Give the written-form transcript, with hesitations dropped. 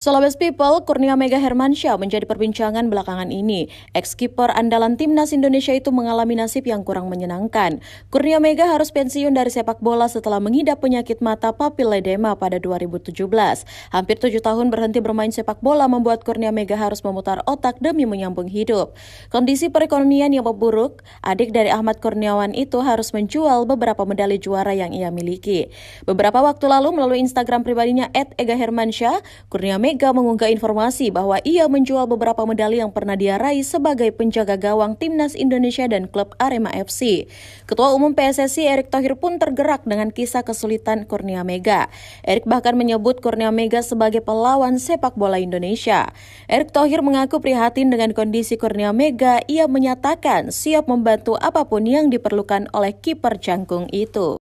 Solobes People, Kurnia Mega Hermansyah menjadi perbincangan belakangan ini. Ex-kiper andalan timnas Indonesia itu mengalami nasib yang kurang menyenangkan. Kurnia Mega harus pensiun dari sepak bola setelah mengidap penyakit mata papiledema pada 2017. Hampir 7 tahun berhenti bermain sepak bola membuat Kurnia Mega harus memutar otak demi menyambung hidup. Kondisi perekonomian yang memburuk, adik dari Ahmad Kurniawan itu harus menjual beberapa medali juara yang ia miliki. Beberapa waktu lalu melalui Instagram pribadinya @egahermansyah, Kurnia Mega mengunggah informasi bahwa ia menjual beberapa medali yang pernah dia raih sebagai penjaga gawang timnas Indonesia dan klub Arema FC. Ketua Umum PSSI Erick Thohir pun tergerak dengan kisah kesulitan Kurnia Mega. Erick bahkan menyebut Kurnia Mega sebagai pahlawan sepak bola Indonesia. Erick Thohir mengaku prihatin dengan kondisi Kurnia Mega. Ia menyatakan siap membantu apapun yang diperlukan oleh kiper jangkung itu.